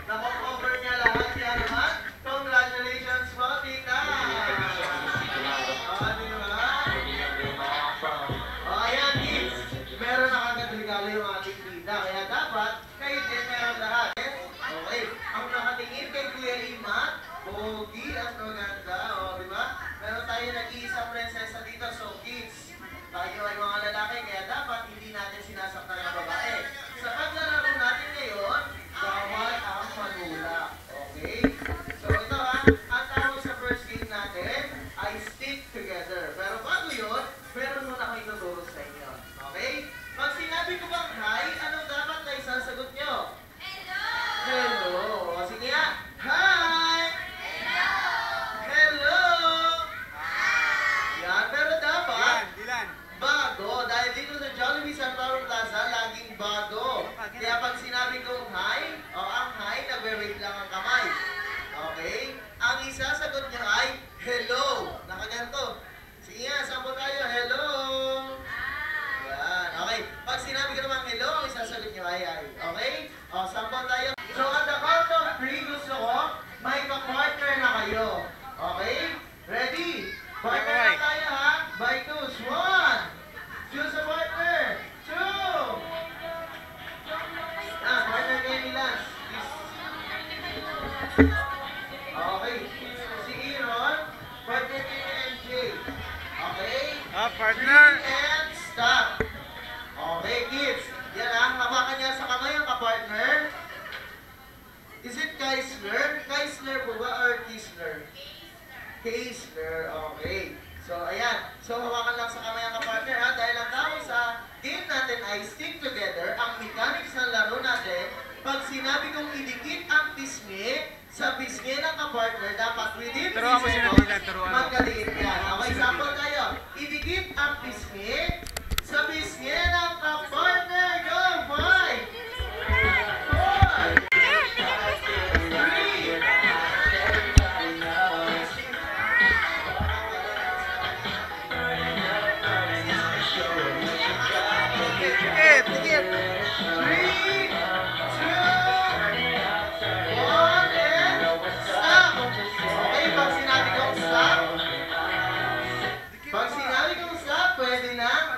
Nakocover niya lahat. Kaya naman, congratulations po, tita! Di ba? Ayan, kids. Meron na kagad regalo yung ating tita. Kaya dapat, kayo din meron lahat. Okay. Ang nakatingin kay Kuya Ima, pogi at maganda. O, di ba? Meron tayo nag-iisang prinsesa dito. So, kids, tayo ay mga lalaki. Kaya dapat hindi natin sinasaktan ng babae. Sa paglalaro natin ngayon, bawal ang manula. Okay? So, ito ang tawag sa first game natin ay stick together. Pero bago yun, meron muna akong ituturo sa inyo. Okay? Pag sinabi ko bang hi, anong dapat na isasagot nyo? Hello! O, sige nga. Hi! Hello! Hello! Yan, pero dapat bago. Dahil dito sa Jollibee San Pablo Plaza, laging bago. Kaya pag sinabi kong hi, o ang hi, nagwe-wave lang ang kamay. Okay? Ang isasagot nyo ay hello. Nakaganto. Sige nga, sampo tayo. Hello! Yan. Okay. Pag sinabi ko naman hello, ang isasagot nyo ay hi. Okay? O, sampo tayo. So, at the count of 3, gusto ko, may ka-partner na kayo. Okay? Ready? Partner na tayo ha? By twos. 1. Choose a partner. 2. Partner kayo nila. Okay. Si Aaron, partner kayo ni MJ. Okay? Partner. And stop. Okay, kids. Yan hawakan niya sa kamay ang ka-partner. Is it Keisler? Keisler po ba or Keisler? Keisler. Okay. So, ayan. So, hawakan lang sa kamay ang ka-partner ha. Dahil ang tawag sa game natin ay stick together. Ang mechanics ng laro natin, pag sinabi kong idikit ang pisngi, sa pisngi ng ka-partner, dapat within 3 seconds, magkaliit yan. Okay, sample tayo. Idikit ang pisngi, sa pisngi ng ka-partner. Go! 5! 4! 3!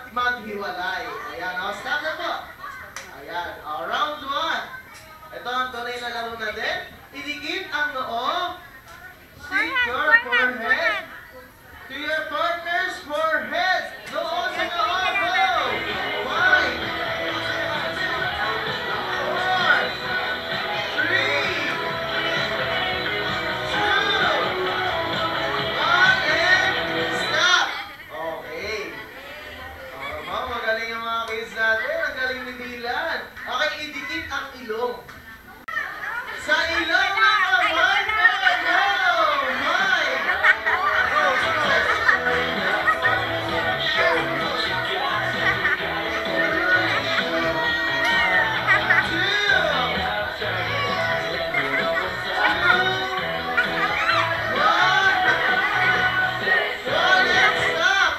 Maghiwalay. Ayan, stop na po. Ayan, round 1. Ito ang tunay na laro natin. Idikit ang noo. Stick your forehead to your partner's forehead. Noo sa noo. Go! 5. 4, 3, 2, 1, and stop. Okay. Magaling ang mga kids natin. Ang galing ni Dylan. Okay, idikit ang ilong. Sa ilong ng ka-partner. Go! 5, 4, 3, 2, 1, and stop.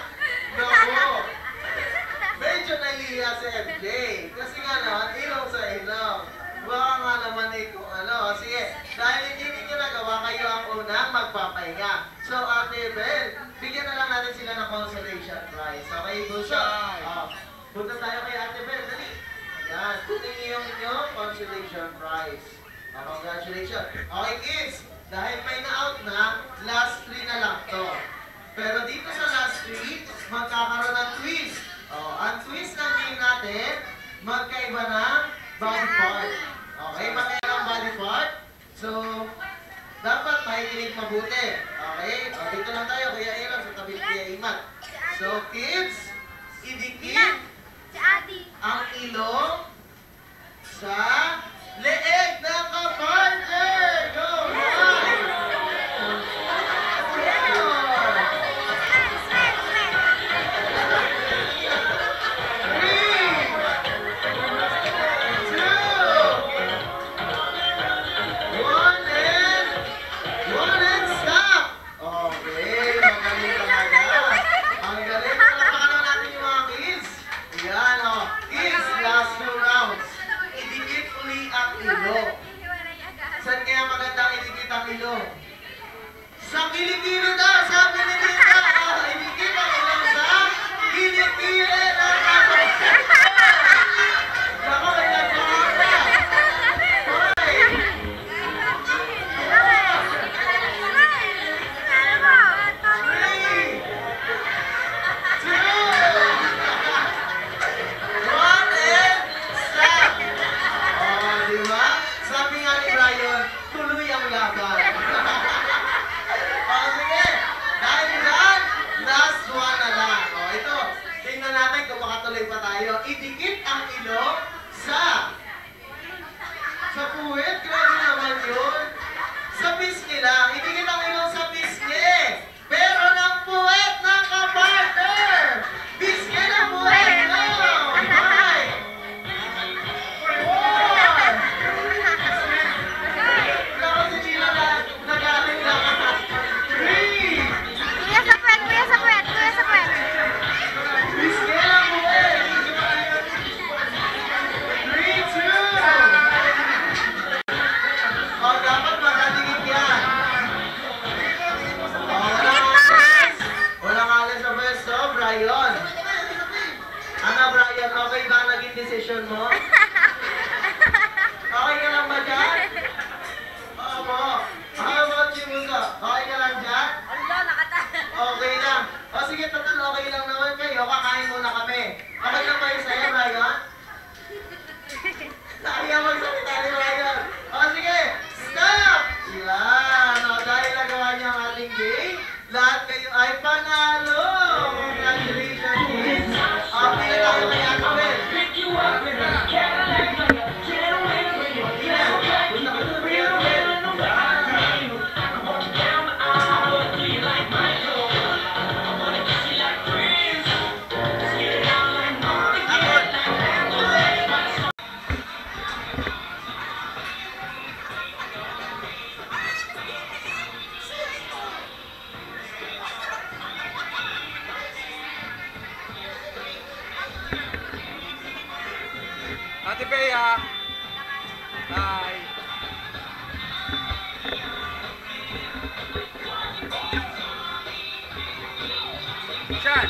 Kasi nga naman, ilaw sa ilaw. Baka nga naman kung ano. Sige, dahil hindi ninyo nagawa, kayo ang unang magpapahinga. So, Ate Bel, bigyan na lang natin sila ng consolation prize. Okay, Busha? Punta tayo kay Ate Bel. Dali. Ayan, kunin niyo yung inyong consolation prize. Congratulations. Okay, kids, dahil may na-out na, last 3 na lang to. Pero dito sa last 3, magkakaroon ng twist. Ang twist ng game natin, magkaiba ng body part. Okay, magkaiba ng body part. So, dapat makikinig mabuti. Okay? Dito lang tayo, Kuya Aaron, sa tabi ni Kuya Imat. So, kids, idikit ang ilong sa leeg ng ka-partner. Go! 2 rounds. Idikit uli kaya magandang idikit ang ilong? Sa kilikili daw, sabi ni Tita. Idikit ang ilong sa kilikili ng kapatid. Ako, may nagpapakita. Idikit ang ilong sa puwet. Grabe naman yun. Sa pisngi lang. Idikit ang ilong sa pisngi. Pero ng puwet ng kapartner. Pisngi ng puwet lang. Okay. 4. Ako si Gina na nagaling lang. 3. Kuya sa puwet, kuya sa puwet, kuya sa puwet. Pisngi ng puwet. Brian, okay ba ang naging decision mo? Okay ka lang ba dyan? Opo. How about you, Musa? Okay ka lang dyan? Okay lang. O sige, total okay lang naman kayo. Kakain muna kami. Okay lang ba yung sa'yo, Brian? Kaya magsalita ni Brian. O sige, stop! Yan. O dahil nagawa niya ang ating game, lahat kayo ay panalo! Congratulations, kids! Okay, tayo kay Ate Bel. Ate Bea. Hi. Sean.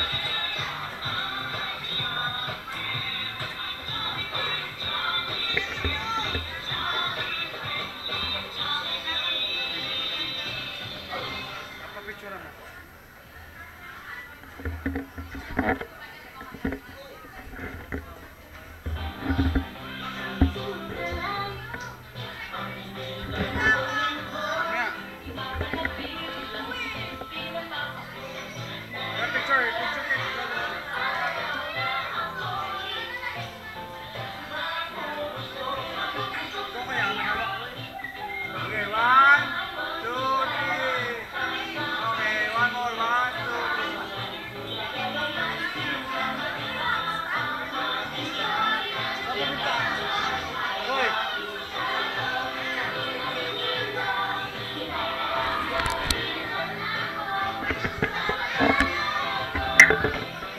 Papapicture mo.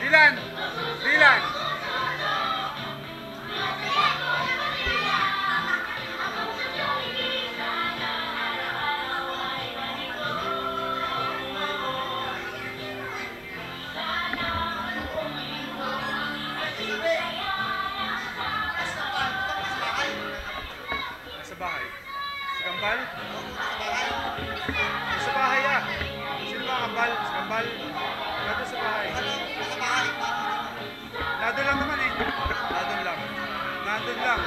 Dylan! Dylan! Sa bahay? Sa Kambal? Sa bahay ah! Sino ba Kambal? Sa Kambal? Nandun sa bahay. Nandun lang naman eh. Nandun lang.